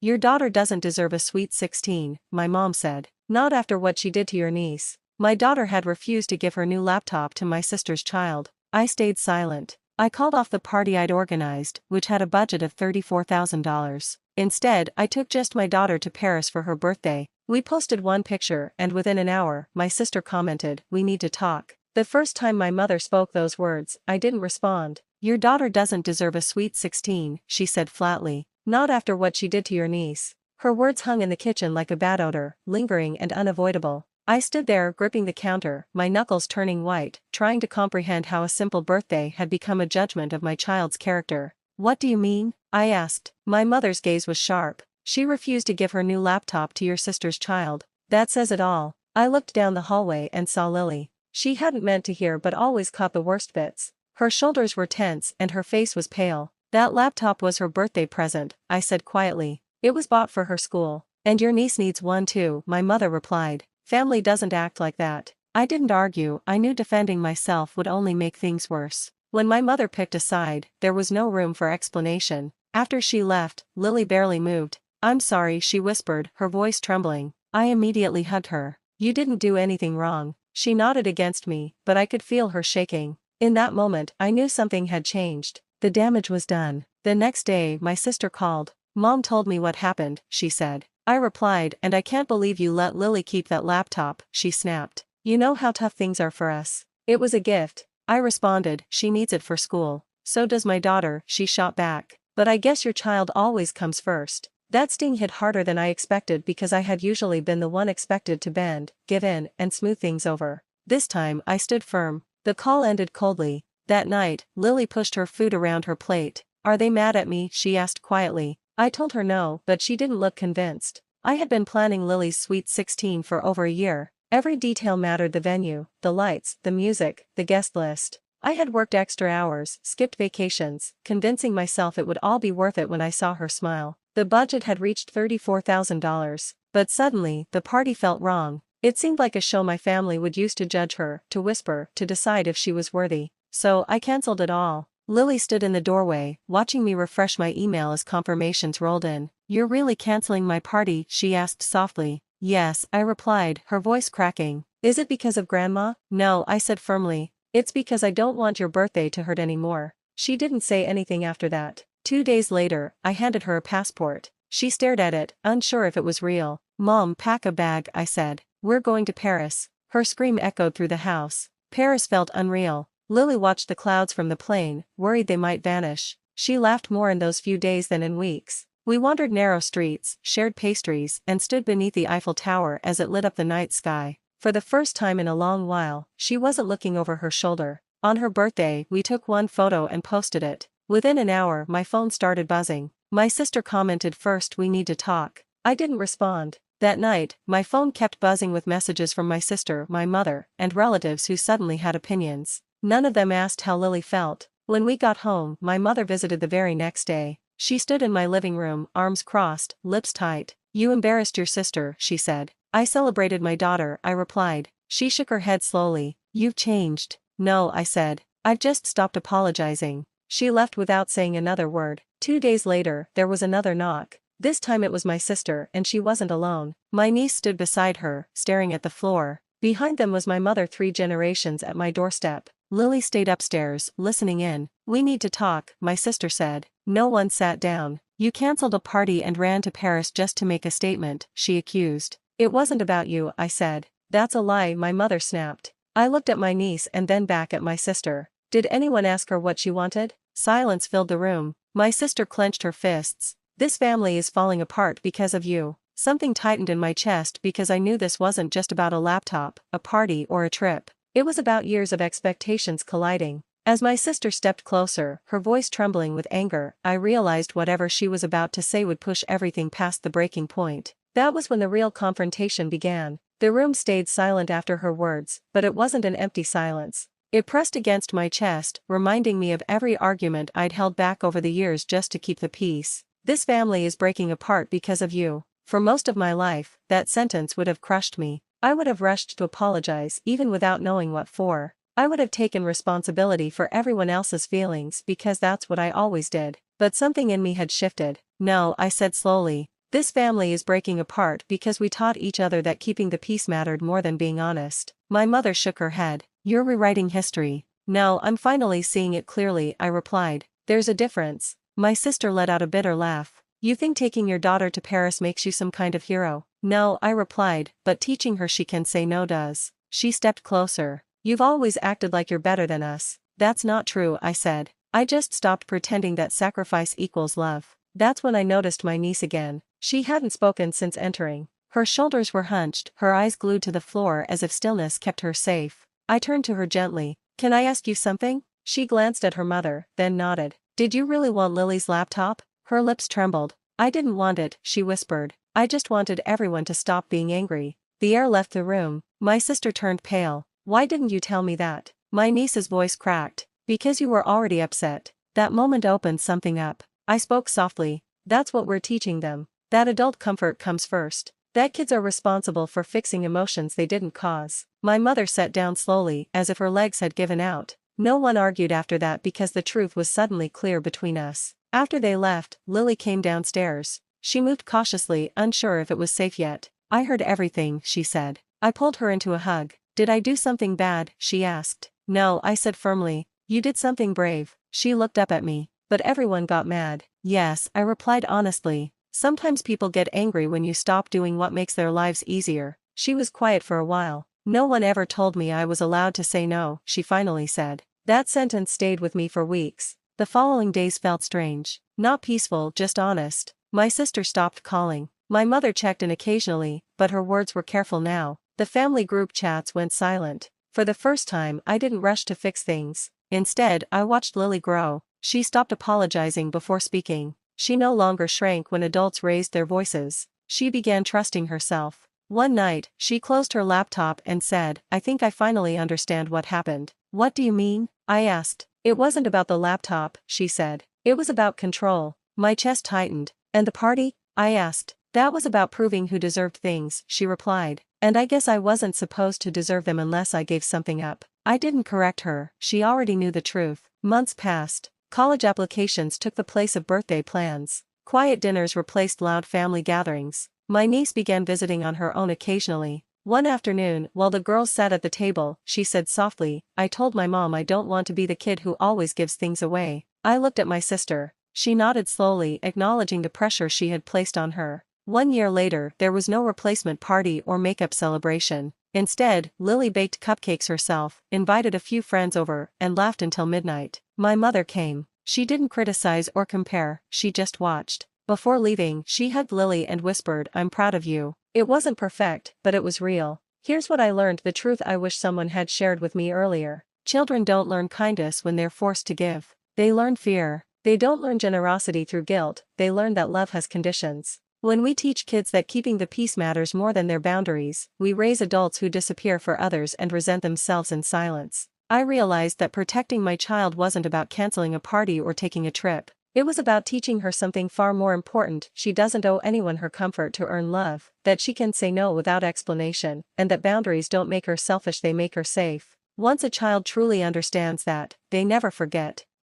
Your daughter doesn't deserve a sweet 16, my mom said. Not after what she did to your niece. My daughter had refused to give her new laptop to my sister's child. I stayed silent. I called off the party I'd organized, which had a budget of $34,000. Instead, I took just my daughter to Paris for her birthday. We posted one picture, and within an hour, my sister commented, "We need to talk." The first time my mother spoke those words, I didn't respond. Your daughter doesn't deserve a sweet 16, she said flatly. Not after what she did to your niece. Her words hung in the kitchen like a bad odor, lingering and unavoidable. I stood there gripping the counter, my knuckles turning white, trying to comprehend how a simple birthday had become a judgment of my child's character. What do you mean? I asked. My mother's gaze was sharp. She refused to give her new laptop to your sister's child. That says it all. I looked down the hallway and saw Lily. She hadn't meant to hear but always caught the worst bits. Her shoulders were tense and her face was pale. That laptop was her birthday present, I said quietly. It was bought for her school. And your niece needs one too, my mother replied. Family doesn't act like that. I didn't argue, I knew defending myself would only make things worse. When my mother picked a side, there was no room for explanation. After she left, Lily barely moved. I'm sorry, she whispered, her voice trembling. I immediately hugged her. You didn't do anything wrong. She nodded against me, but I could feel her shaking. In that moment, I knew something had changed. The damage was done. The next day, my sister called. Mom told me what happened, she said. I replied, and I can't believe you let Lily keep that laptop, she snapped. You know how tough things are for us. It was a gift. I responded, she needs it for school. So does my daughter, she shot back. But I guess your child always comes first. That sting hit harder than I expected because I had usually been the one expected to bend, give in, and smooth things over. This time, I stood firm. The call ended coldly. That night, Lily pushed her food around her plate. Are they mad at me? She asked quietly. I told her no, but she didn't look convinced. I had been planning Lily's sweet 16 for over a year. Every detail mattered: the venue, the lights, the music, the guest list. I had worked extra hours, skipped vacations, convincing myself it would all be worth it when I saw her smile. The budget had reached $34,000. But suddenly, the party felt wrong. It seemed like a show my family would use to judge her, to whisper, to decide if she was worthy. So I cancelled it all. Lily stood in the doorway, watching me refresh my email as confirmations rolled in. You're really canceling my party? She asked softly. Yes, I replied, her voice cracking. Is it because of Grandma? No, I said firmly. It's because I don't want your birthday to hurt anymore. She didn't say anything after that. 2 days later, I handed her a passport. She stared at it, unsure if it was real. Mom, pack a bag, I said. We're going to Paris. Her scream echoed through the house. Paris felt unreal. Lily watched the clouds from the plane, worried they might vanish. She laughed more in those few days than in weeks. We wandered narrow streets, shared pastries, and stood beneath the Eiffel Tower as it lit up the night sky. For the first time in a long while, she wasn't looking over her shoulder. On her birthday, we took one photo and posted it. Within an hour, my phone started buzzing. My sister commented first, "We need to talk." I didn't respond. That night, my phone kept buzzing with messages from my sister, my mother, and relatives who suddenly had opinions. None of them asked how Lily felt. When we got home, my mother visited the very next day. She stood in my living room, arms crossed, lips tight. You embarrassed your sister, she said. I celebrated my daughter, I replied. She shook her head slowly. You've changed. No, I said. I've just stopped apologizing. She left without saying another word. 2 days later, there was another knock. This time it was my sister, and she wasn't alone. My niece stood beside her, staring at the floor. Behind them was my mother, 3 generations at my doorstep. Lily stayed upstairs, listening in. We need to talk, my sister said. No one sat down. You canceled a party and ran to Paris just to make a statement, she accused. It wasn't about you, I said. That's a lie, my mother snapped. I looked at my niece and then back at my sister. Did anyone ask her what she wanted? Silence filled the room. My sister clenched her fists. This family is falling apart because of you. Something tightened in my chest because I knew this wasn't just about a laptop, a party, or a trip. It was about years of expectations colliding. As my sister stepped closer, her voice trembling with anger, I realized whatever she was about to say would push everything past the breaking point. That was when the real confrontation began. The room stayed silent after her words, but it wasn't an empty silence. It pressed against my chest, reminding me of every argument I'd held back over the years just to keep the peace. This family is breaking apart because of you. For most of my life, that sentence would have crushed me. I would have rushed to apologize even without knowing what for. I would have taken responsibility for everyone else's feelings because that's what I always did. But something in me had shifted. No, I said slowly. This family is breaking apart because we taught each other that keeping the peace mattered more than being honest. My mother shook her head. You're rewriting history. No, I'm finally seeing it clearly, I replied. There's a difference. My sister let out a bitter laugh. You think taking your daughter to Paris makes you some kind of hero? No, I replied, but teaching her she can say no does. She stepped closer. You've always acted like you're better than us. That's not true, I said. I just stopped pretending that sacrifice equals love. That's when I noticed my niece again. She hadn't spoken since entering. Her shoulders were hunched, her eyes glued to the floor as if stillness kept her safe. I turned to her gently. Can I ask you something? She glanced at her mother, then nodded. Did you really want Lily's laptop? Her lips trembled. I didn't want it, she whispered. I just wanted everyone to stop being angry. The air left the room. My sister turned pale. Why didn't you tell me that? My niece's voice cracked. Because you were already upset. That moment opened something up. I spoke softly. That's what we're teaching them. That adult comfort comes first. That kids are responsible for fixing emotions they didn't cause. My mother sat down slowly, as if her legs had given out. No one argued after that because the truth was suddenly clear between us. After they left, Lily came downstairs. She moved cautiously, unsure if it was safe yet. I heard everything, she said. I pulled her into a hug. Did I do something bad? She asked. No, I said firmly. You did something brave. She looked up at me. But everyone got mad. Yes, I replied honestly. Sometimes people get angry when you stop doing what makes their lives easier. She was quiet for a while. No one ever told me I was allowed to say no, she finally said. That sentence stayed with me for weeks. The following days felt strange. Not peaceful, just honest. My sister stopped calling. My mother checked in occasionally, but her words were careful now. The family group chats went silent. For the first time, I didn't rush to fix things. Instead, I watched Lily grow. She stopped apologizing before speaking. She no longer shrank when adults raised their voices. She began trusting herself. One night, she closed her laptop and said, I think I finally understand what happened. What do you mean? I asked. It wasn't about the laptop, she said. It was about control. My chest tightened. And the party? I asked. That was about proving who deserved things, she replied. And I guess I wasn't supposed to deserve them unless I gave something up. I didn't correct her, she already knew the truth. Months passed. College applications took the place of birthday plans. Quiet dinners replaced loud family gatherings. My niece began visiting on her own occasionally. One afternoon, while the girls sat at the table, she said softly, I told my mom I don't want to be the kid who always gives things away. I looked at my sister. She nodded slowly, acknowledging the pressure she had placed on her. 1 year later, there was no replacement party or makeup celebration. Instead, Lily baked cupcakes herself, invited a few friends over, and laughed until midnight. My mother came. She didn't criticize or compare, she just watched. Before leaving, she hugged Lily and whispered, I'm proud of you. It wasn't perfect, but it was real. Here's what I learned, the truth I wish someone had shared with me earlier. Children don't learn kindness when they're forced to give. They learn fear. They don't learn generosity through guilt, they learn that love has conditions. When we teach kids that keeping the peace matters more than their boundaries, we raise adults who disappear for others and resent themselves in silence. I realized that protecting my child wasn't about canceling a party or taking a trip. It was about teaching her something far more important. She doesn't owe anyone her comfort to earn love, that she can say no without explanation, and that boundaries don't make her selfish, they make her safe. Once a child truly understands that, they never forget.